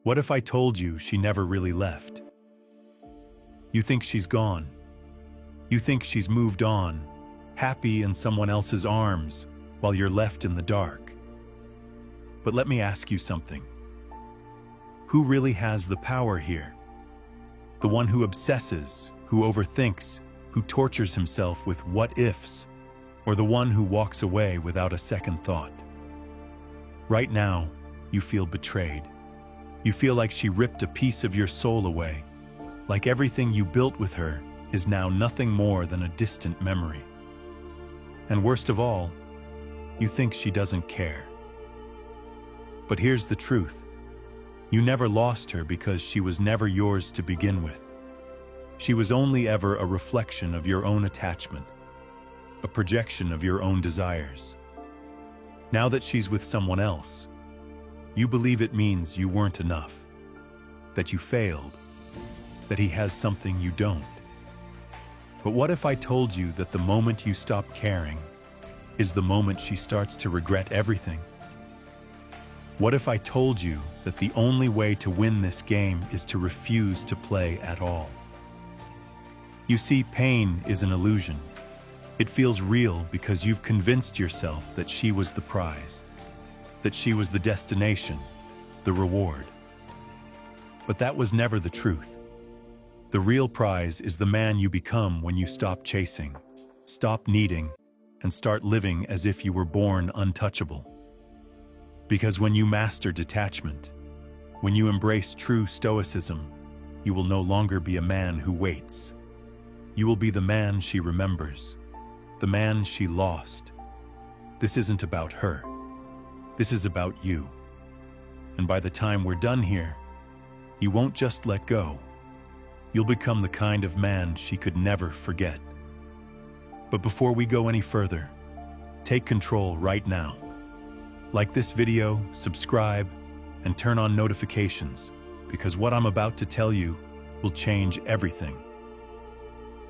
What if I told you she never really left? You think she's gone. You think she's moved on, happy in someone else's arms, while you're left in the dark. But let me ask you something. Who really has the power here? The one who obsesses, who overthinks, who tortures himself with what-ifs, or the one who walks away without a second thought? Right now, you feel betrayed. You feel like she ripped a piece of your soul away, like everything you built with her is now nothing more than a distant memory. And worst of all, you think she doesn't care. But here's the truth. You never lost her because she was never yours to begin with. She was only ever a reflection of your own attachment, a projection of your own desires. Now that she's with someone else, you believe it means you weren't enough, that you failed, that he has something you don't. But what if I told you that the moment you stop caring is the moment she starts to regret everything? What if I told you that the only way to win this game is to refuse to play at all? You see, pain is an illusion. It feels real because you've convinced yourself that she was the prize, that she was the destination, the reward. But that was never the truth. The real prize is the man you become when you stop chasing, stop needing, and start living as if you were born untouchable. Because when you master detachment, when you embrace true Stoicism, you will no longer be a man who waits. You will be the man she remembers, the man she lost. This isn't about her. This is about you. And by the time we're done here, you won't just let go. You'll become the kind of man she could never forget. But before we go any further, take control right now. Like this video, subscribe, and turn on notifications, because what I'm about to tell you will change everything.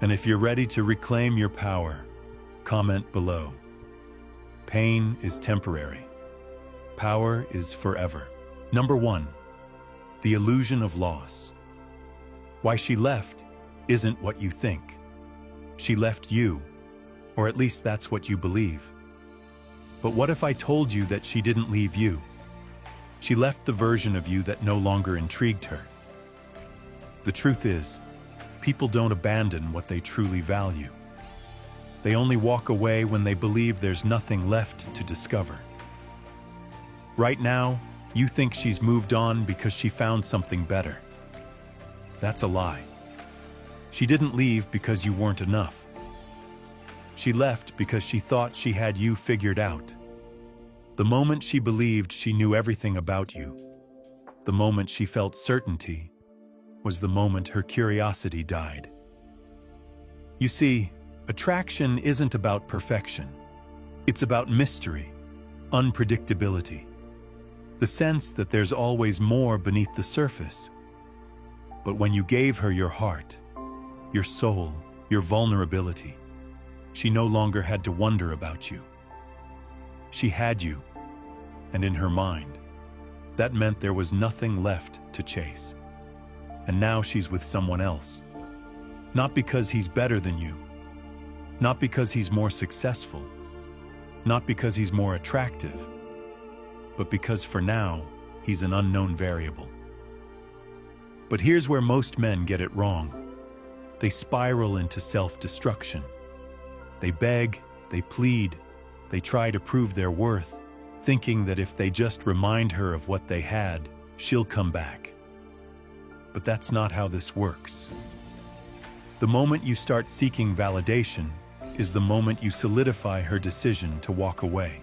And if you're ready to reclaim your power, comment below. Pain is temporary. Power is forever. Number 1, the illusion of loss. Why she left isn't what you think. She left you, or at least that's what you believe. But what if I told you that she didn't leave you? She left the version of you that no longer intrigued her. The truth is, people don't abandon what they truly value. They only walk away when they believe there's nothing left to discover. Right now, you think she's moved on because she found something better. That's a lie. She didn't leave because you weren't enough. She left because she thought she had you figured out. The moment she believed she knew everything about you, the moment she felt certainty, was the moment her curiosity died. You see, attraction isn't about perfection. It's about mystery, unpredictability, the sense that there's always more beneath the surface. But when you gave her your heart, your soul, your vulnerability, she no longer had to wonder about you. She had you, and in her mind, that meant there was nothing left to chase. And now she's with someone else. Not because he's better than you, not because he's more successful, not because he's more attractive, but because for now, he's an unknown variable. But here's where most men get it wrong. They spiral into self-destruction. They beg, they plead, they try to prove their worth, thinking that if they just remind her of what they had, she'll come back. But that's not how this works. The moment you start seeking validation is the moment you solidify her decision to walk away.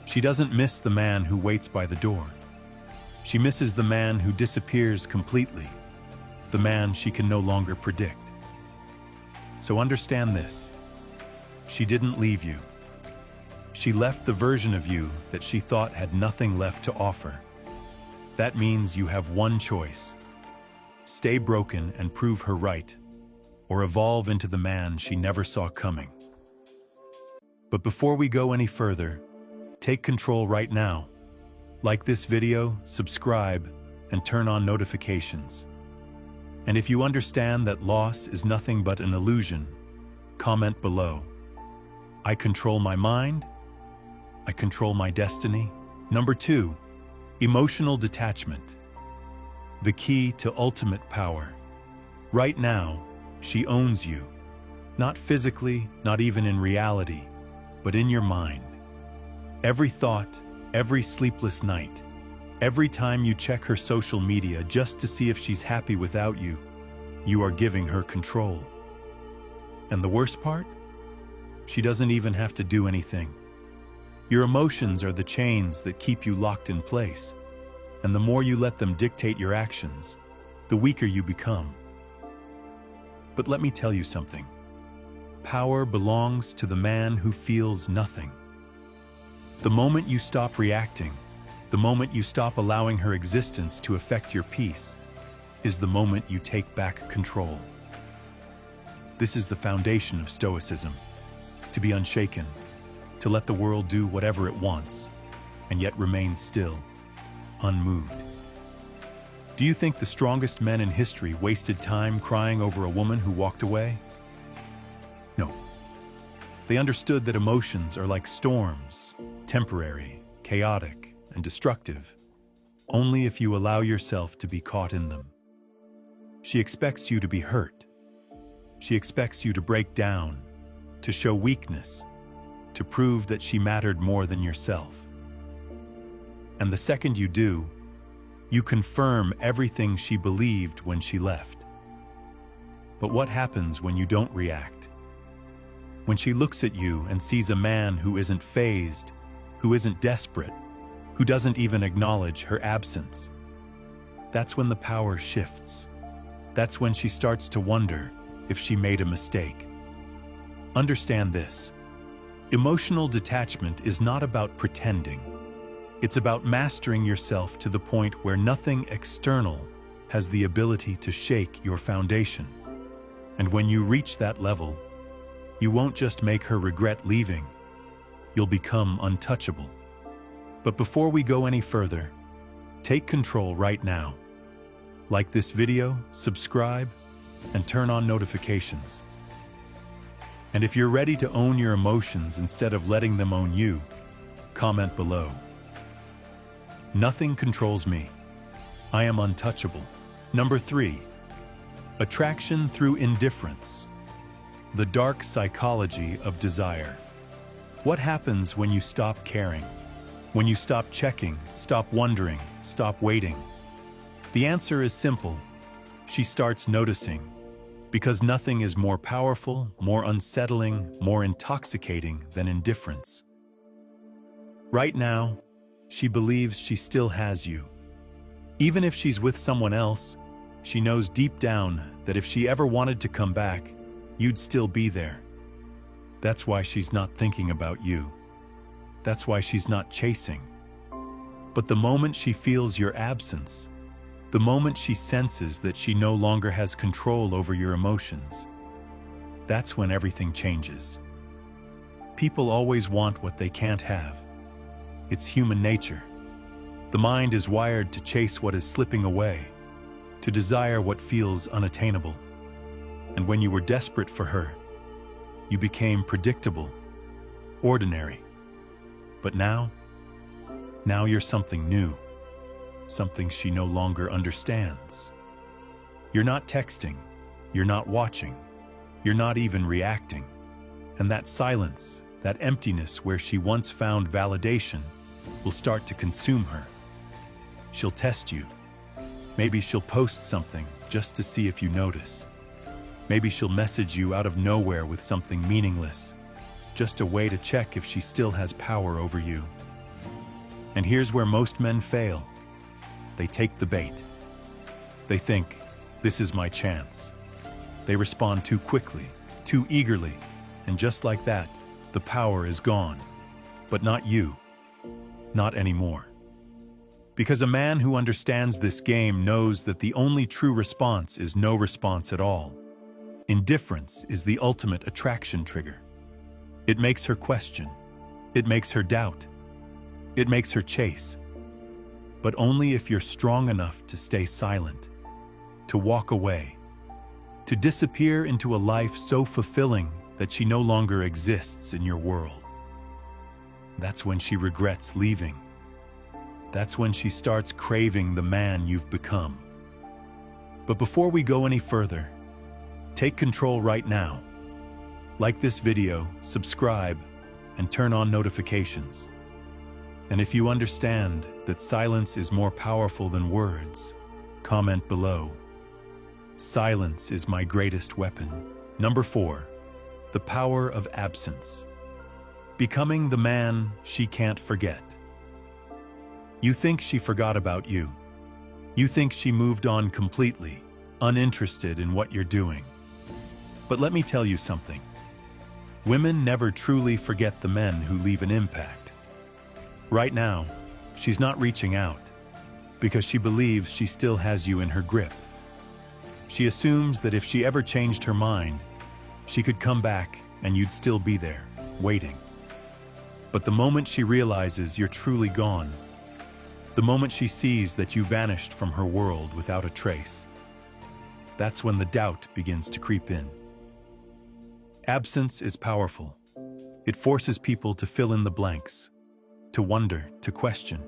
She doesn't miss the man who waits by the door. She misses the man who disappears completely, the man she can no longer predict. So understand this. She didn't leave you. She left the version of you that she thought had nothing left to offer. That means you have one choice. Stay broken and prove her right, or evolve into the man she never saw coming. But before we go any further, take control right now. Like this video, subscribe, and turn on notifications. And if you understand that loss is nothing but an illusion, comment below. I control my mind. I control my destiny. Number 2, emotional detachment. The key to ultimate power. Right now, she owns you. Not physically, not even in reality, but in your mind. Every thought, every sleepless night, every time you check her social media just to see if she's happy without you, you are giving her control. And the worst part? She doesn't even have to do anything. Your emotions are the chains that keep you locked in place, and the more you let them dictate your actions, the weaker you become. But let me tell you something. Power belongs to the man who feels nothing. The moment you stop reacting, the moment you stop allowing her existence to affect your peace, is the moment you take back control. This is the foundation of Stoicism: to be unshaken, to let the world do whatever it wants, and yet remain still, unmoved. Do you think the strongest men in history wasted time crying over a woman who walked away? No. They understood that emotions are like storms, temporary, chaotic, and destructive, only if you allow yourself to be caught in them. She expects you to be hurt. She expects you to break down, to show weakness, to prove that she mattered more than yourself. And the second you do, you confirm everything she believed when she left. But what happens when you don't react? When she looks at you and sees a man who isn't fazed, who isn't desperate, who doesn't even acknowledge her absence? That's when the power shifts. That's when she starts to wonder if she made a mistake. Understand this. Emotional detachment is not about pretending. It's about mastering yourself to the point where nothing external has the ability to shake your foundation. And when you reach that level, you won't just make her regret leaving, you'll become untouchable. But before we go any further, take control right now. Like this video, subscribe, and turn on notifications. And if you're ready to own your emotions instead of letting them own you, comment below. Nothing controls me. I am untouchable. Number 3, attraction through indifference. The dark psychology of desire. What happens when you stop caring? When you stop checking, stop wondering, stop waiting? The answer is simple. She starts noticing. Because nothing is more powerful, more unsettling, more intoxicating than indifference. Right now, she believes she still has you. Even if she's with someone else, she knows deep down that if she ever wanted to come back, you'd still be there. That's why she's not thinking about you. That's why she's not chasing. But the moment she feels your absence, the moment she senses that she no longer has control over your emotions, that's when everything changes. People always want what they can't have. It's human nature. The mind is wired to chase what is slipping away, to desire what feels unattainable. And when you were desperate for her, you became predictable, ordinary. But now you're something new. Something she no longer understands. You're not texting, you're not watching, you're not even reacting. And that silence, that emptiness where she once found validation, will start to consume her. She'll test you. Maybe she'll post something just to see if you notice. Maybe she'll message you out of nowhere with something meaningless, just a way to check if she still has power over you. And here's where most men fail. They take the bait. They think, this is my chance. They respond too quickly, too eagerly, and just like that, the power is gone. But not you. Not anymore. Because a man who understands this game knows that the only true response is no response at all. Indifference is the ultimate attraction trigger. It makes her question. It makes her doubt. It makes her chase. but only if you're strong enough to stay silent, to walk away, to disappear into a life so fulfilling that she no longer exists in your world. That's when she regrets leaving. That's when she starts craving the man you've become. But before we go any further, take control right now. Like this video, subscribe, and turn on notifications. And if you understand that silence is more powerful than words, comment below. Silence is my greatest weapon. Number 4, the power of absence. Becoming the man she can't forget. You think she forgot about you. You think she moved on completely, uninterested in what you're doing. But let me tell you something. Women never truly forget the men who leave an impact. Right now, she's not reaching out because she believes she still has you in her grip. She assumes that if she ever changed her mind, she could come back and you'd still be there, waiting. But the moment she realizes you're truly gone, the moment she sees that you vanished from her world without a trace, that's when the doubt begins to creep in. Absence is powerful. It forces people to fill in the blanks, to wonder, to question.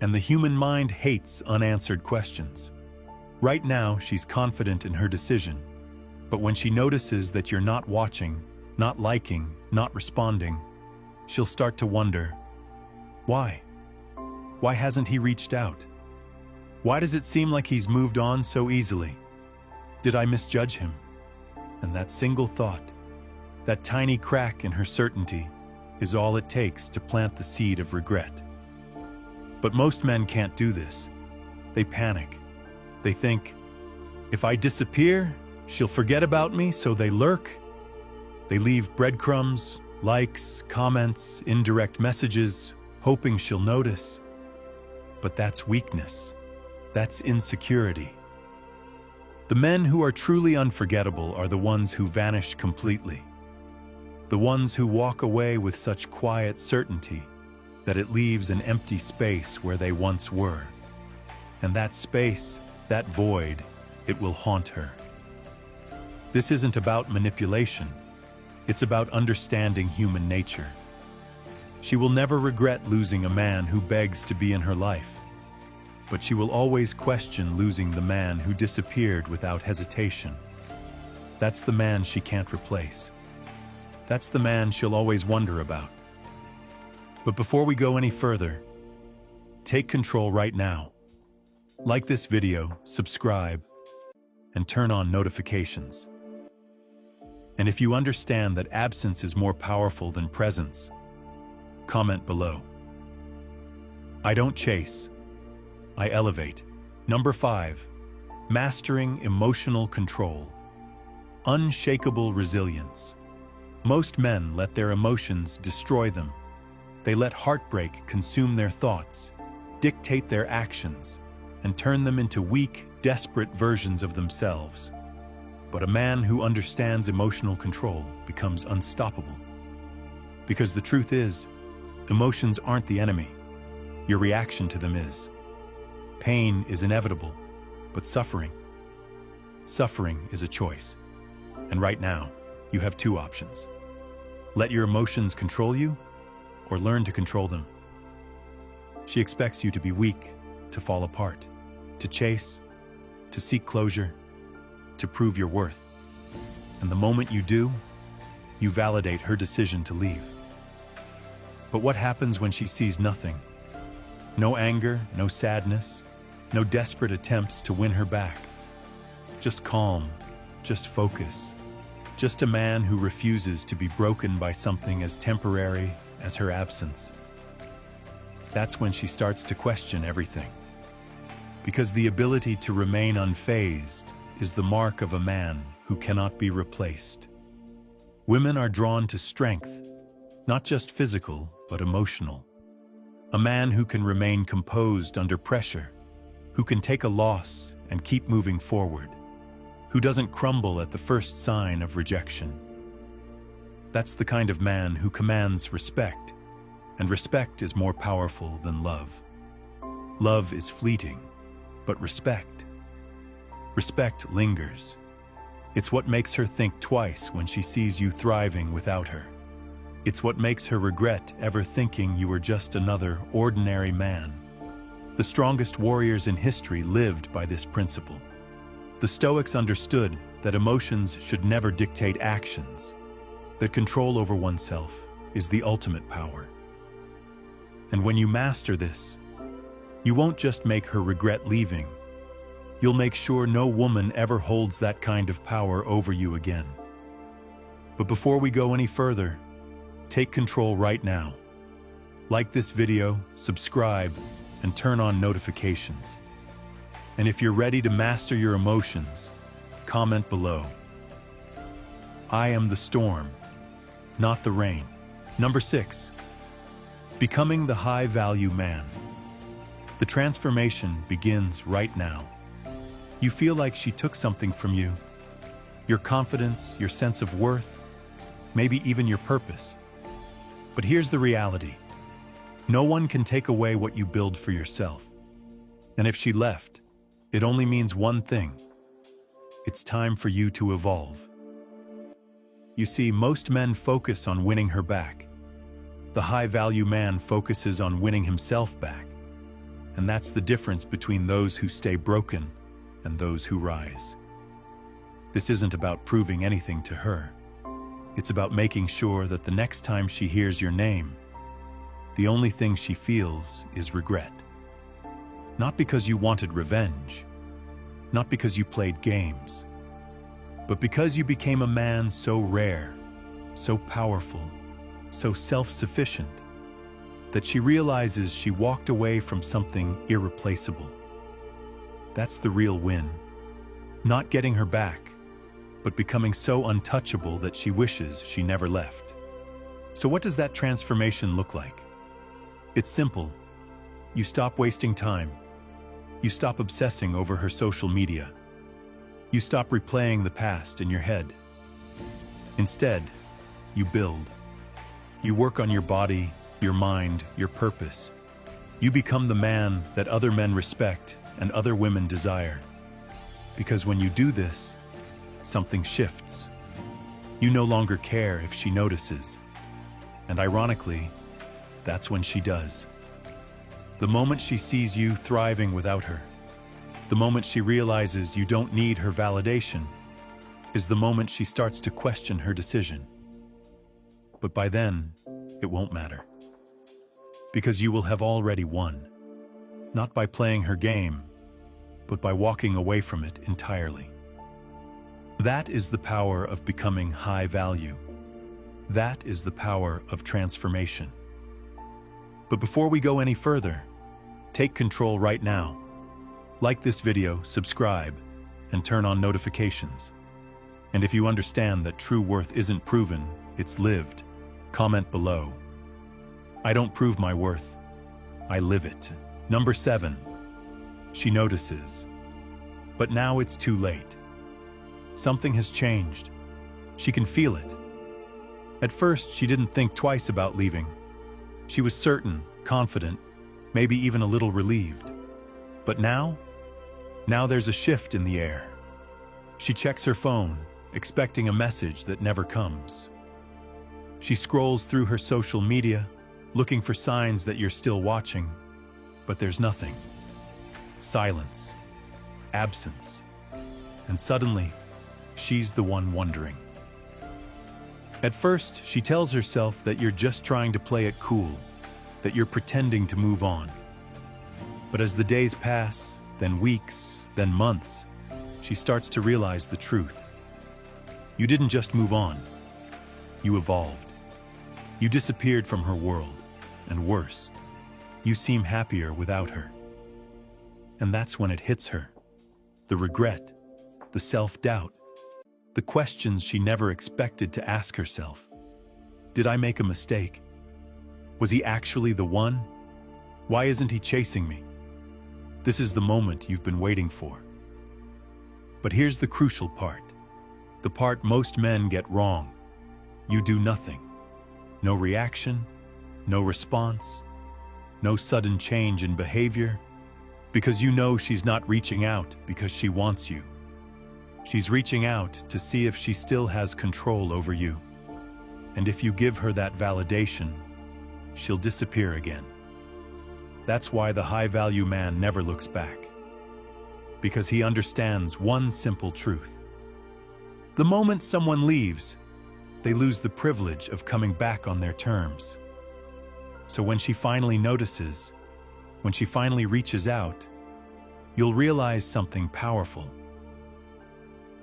And the human mind hates unanswered questions. Right now, she's confident in her decision, but when she notices that you're not watching, not liking, not responding, she'll start to wonder, why? Why hasn't he reached out? Why does it seem like he's moved on so easily? Did I misjudge him? And that single thought, that tiny crack in her certainty, is all it takes to plant the seed of regret. But most men can't do this. They panic. They think, if I disappear, she'll forget about me, so they lurk. They leave breadcrumbs, likes, comments, indirect messages, hoping she'll notice. But that's weakness. That's insecurity. The men who are truly unforgettable are the ones who vanish completely. The ones who walk away with such quiet certainty that it leaves an empty space where they once were. And that space, that void, it will haunt her. This isn't about manipulation. It's about understanding human nature. She will never regret losing a man who begs to be in her life, but she will always question losing the man who disappeared without hesitation. That's the man she can't replace. That's the man she'll always wonder about. But before we go any further, take control right now. Like this video, subscribe, and turn on notifications. And if you understand that absence is more powerful than presence, comment below. I don't chase, I elevate. Number 5, mastering emotional control. Unshakable resilience. Most men let their emotions destroy them. They let heartbreak consume their thoughts, dictate their actions, and turn them into weak, desperate versions of themselves. But a man who understands emotional control becomes unstoppable. Because the truth is, emotions aren't the enemy. Your reaction to them is. Pain is inevitable, but suffering is a choice. And right now, you have 2 options. Let your emotions control you, or learn to control them. She expects you to be weak, to fall apart, to chase, to seek closure, to prove your worth. And the moment you do, you validate her decision to leave. But what happens when she sees nothing? No anger, no sadness, no desperate attempts to win her back. Just calm, just focus, just a man who refuses to be broken by something as temporary as her absence. That's when she starts to question everything. Because the ability to remain unfazed is the mark of a man who cannot be replaced. Women are drawn to strength, not just physical, but emotional. A man who can remain composed under pressure, who can take a loss and keep moving forward, who doesn't crumble at the first sign of rejection. That's the kind of man who commands respect, and respect is more powerful than love. Love is fleeting, but respect lingers. It's what makes her think twice when she sees you thriving without her. It's what makes her regret ever thinking you were just another ordinary man. The strongest warriors in history lived by this principle. The Stoics understood that emotions should never dictate actions, that control over oneself is the ultimate power. And when you master this, you won't just make her regret leaving, you'll make sure no woman ever holds that kind of power over you again. But before we go any further, take control right now. Like this video, subscribe, and turn on notifications. And if you're ready to master your emotions, comment below. I am the storm, not the rain. Number 6. Becoming the high-value man. The transformation begins right now. You feel like she took something from you. Your confidence, your sense of worth, maybe even your purpose. But here's the reality. No one can take away what you build for yourself. And if she left, it only means one thing. It's time for you to evolve. You see, most men focus on winning her back. The high-value man focuses on winning himself back. And that's the difference between those who stay broken and those who rise. This isn't about proving anything to her. It's about making sure that the next time she hears your name, the only thing she feels is regret. Not because you wanted revenge, not because you played games, but because you became a man so rare, so powerful, so self-sufficient, that she realizes she walked away from something irreplaceable. That's the real win. Not getting her back, but becoming so untouchable that she wishes she never left. So what does that transformation look like? It's simple. You stop wasting time. You stop obsessing over her social media. You stop replaying the past in your head. Instead, you build. You work on your body, your mind, your purpose. You become the man that other men respect and other women desire. Because when you do this, something shifts. You no longer care if she notices. And ironically, that's when she does. The moment she sees you thriving without her, the moment she realizes you don't need her validation, is the moment she starts to question her decision. But by then, it won't matter. Because you will have already won. Not by playing her game, but by walking away from it entirely. That is the power of becoming high value. That is the power of transformation. But before we go any further, take control right now. Like this video, subscribe, and turn on notifications. And if you understand that true worth isn't proven, it's lived, comment below. I don't prove my worth, I live it. Number 7. She notices. But now it's too late. Something has changed. She can feel it. At first, she didn't think twice about leaving. She was certain, confident, maybe even a little relieved. But now there's a shift in the air. She checks her phone, expecting a message that never comes. She scrolls through her social media, looking for signs that you're still watching, but there's nothing. Silence, absence, and suddenly, she's the one wondering. At first, she tells herself that you're just trying to play it cool, that you're pretending to move on. But as the days pass, then weeks, then months, she starts to realize the truth. You didn't just move on, you evolved. You disappeared from her world, and worse, you seem happier without her. And that's when it hits her. The regret, the self-doubt, the questions she never expected to ask herself. Did I make a mistake? Was he actually the one? Why isn't he chasing me? This is the moment you've been waiting for. But here's the crucial part. The part most men get wrong. You do nothing. No reaction, no response, no sudden change in behavior, Because you know she's not reaching out because she wants you. She's reaching out to see if she still has control over you. And if you give her that validation, she'll disappear again. That's why the high-value man never looks back. Because he understands one simple truth. The moment someone leaves, they lose the privilege of coming back on their terms. So when she finally notices, when she finally reaches out, you'll realize something powerful.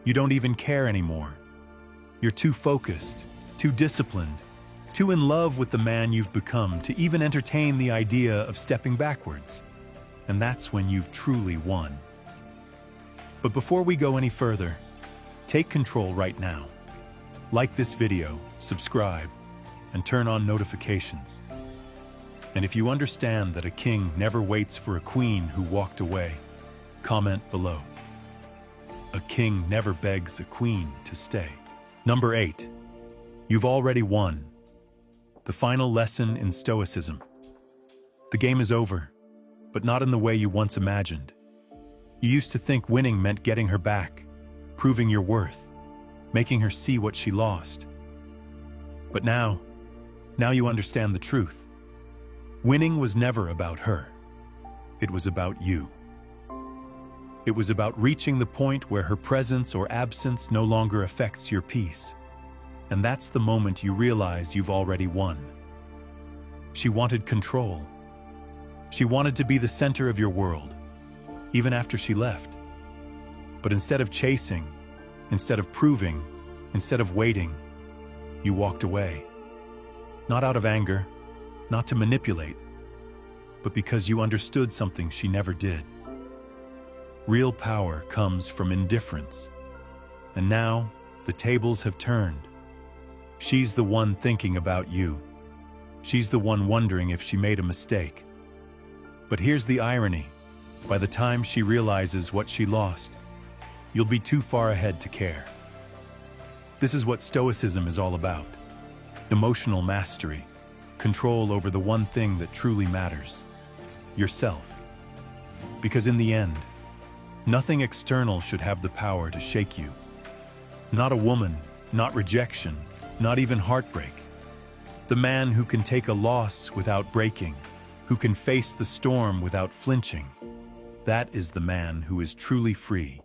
You don't even care anymore. You're too focused, too disciplined, too in love with the man you've become to even entertain the idea of stepping backwards. And that's when you've truly won. But before we go any further, take control right now. Like this video, subscribe, and turn on notifications. And if you understand that a king never waits for a queen who walked away, comment below. A king never begs a queen to stay. Number 8. You've already won. The final lesson in Stoicism. The game is over, but not in the way you once imagined. You used to think winning meant getting her back, proving your worth, making her see what she lost. But now you understand the truth. Winning was never about her. It was about you. It was about reaching the point where her presence or absence no longer affects your peace. And that's the moment you realize you've already won. She wanted control. She wanted to be the center of your world, even after she left. But instead of chasing, instead of proving, instead of waiting, you walked away. Not out of anger, not to manipulate, but because you understood something she never did. Real power comes from indifference. And now, the tables have turned. She's the one thinking about you. She's the one wondering if she made a mistake. But here's the irony. By the time she realizes what she lost, you'll be too far ahead to care. This is what Stoicism is all about. Emotional mastery, control over the one thing that truly matters, yourself. Because in the end, nothing external should have the power to shake you. Not a woman, not rejection, not even heartbreak. The man who can take a loss without breaking, who can face the storm without flinching, that is the man who is truly free.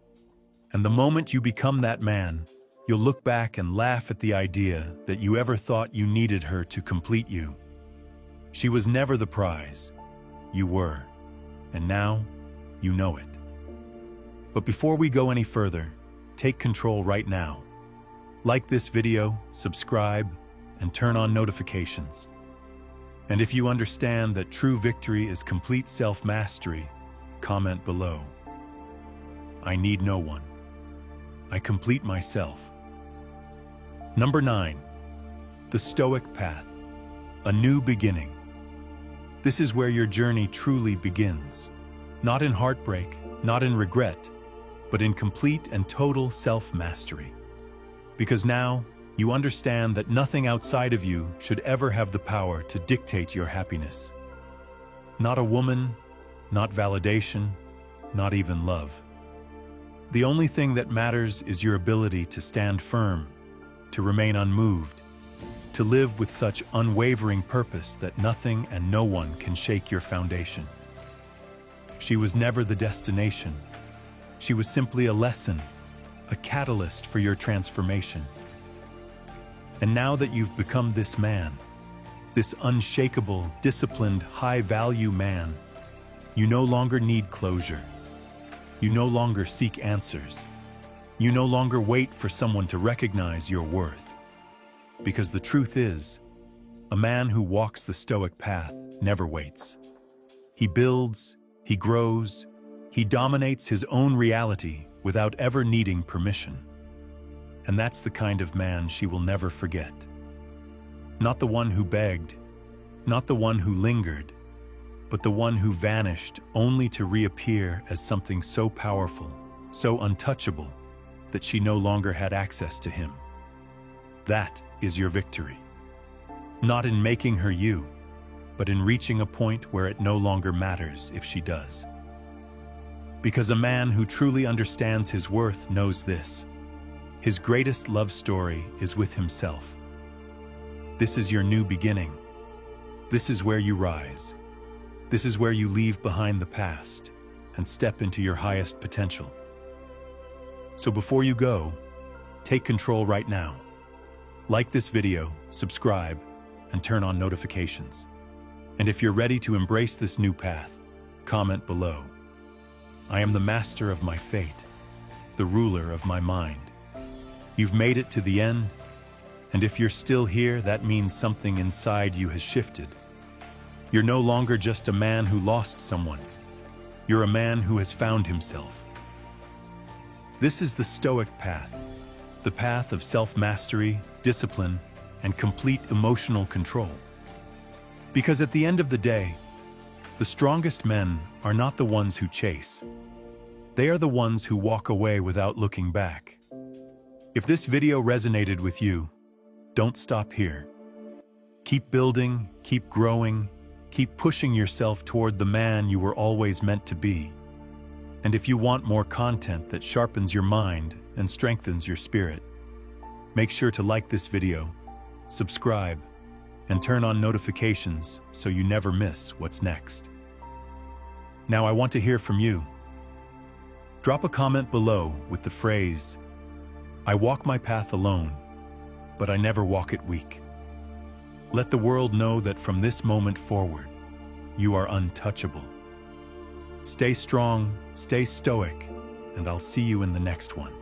And the moment you become that man, you'll look back and laugh at the idea that you ever thought you needed her to complete you. She was never the prize. You were. And now, you know it. But before we go any further, take control right now. Like this video, subscribe, and turn on notifications. And if you understand that true victory is complete self-mastery, comment below. I need no one. I complete myself. Number 9. The Stoic Path. A new beginning. This is where your journey truly begins. Not in heartbreak, not in regret, but in complete and total self-mastery. Because now, you understand that nothing outside of you should ever have the power to dictate your happiness. Not a woman, not validation, not even love. The only thing that matters is your ability to stand firm, to remain unmoved, to live with such unwavering purpose that nothing and no one can shake your foundation. She was never the destination. She was simply a lesson, a catalyst for your transformation. And now that you've become this man, this unshakable, disciplined, high-value man, you no longer need closure. You no longer seek answers. You no longer wait for someone to recognize your worth. Because the truth is, a man who walks the Stoic path never waits. He builds, he grows, he dominates his own reality without ever needing permission. And that's the kind of man she will never forget. Not the one who begged, not the one who lingered, but the one who vanished only to reappear as something so powerful, so untouchable, that she no longer had access to him. That is your victory. Not in making her you, but in reaching a point where it no longer matters if she does. Because a man who truly understands his worth knows this. His greatest love story is with himself. This is your new beginning. This is where you rise. This is where you leave behind the past and step into your highest potential. So before you go, take control right now. Like this video, subscribe, and turn on notifications. And if you're ready to embrace this new path, comment below. I am the master of my fate, the ruler of my mind. You've made it to the end, and if you're still here, that means something inside you has shifted. You're no longer just a man who lost someone. You're a man who has found himself. This is the Stoic path, the path of self-mastery, discipline, and complete emotional control. Because at the end of the day, the strongest men are not the ones who chase. They are the ones who walk away without looking back. If this video resonated with you, don't stop here. Keep building, keep growing, keep pushing yourself toward the man you were always meant to be. And if you want more content that sharpens your mind and strengthens your spirit, make sure to like this video, subscribe, and turn on notifications so you never miss what's next. Now I want to hear from you. Drop a comment below with the phrase, "I walk my path alone, but I never walk it weak." Let the world know that from this moment forward, you are untouchable. Stay strong, stay stoic, and I'll see you in the next one.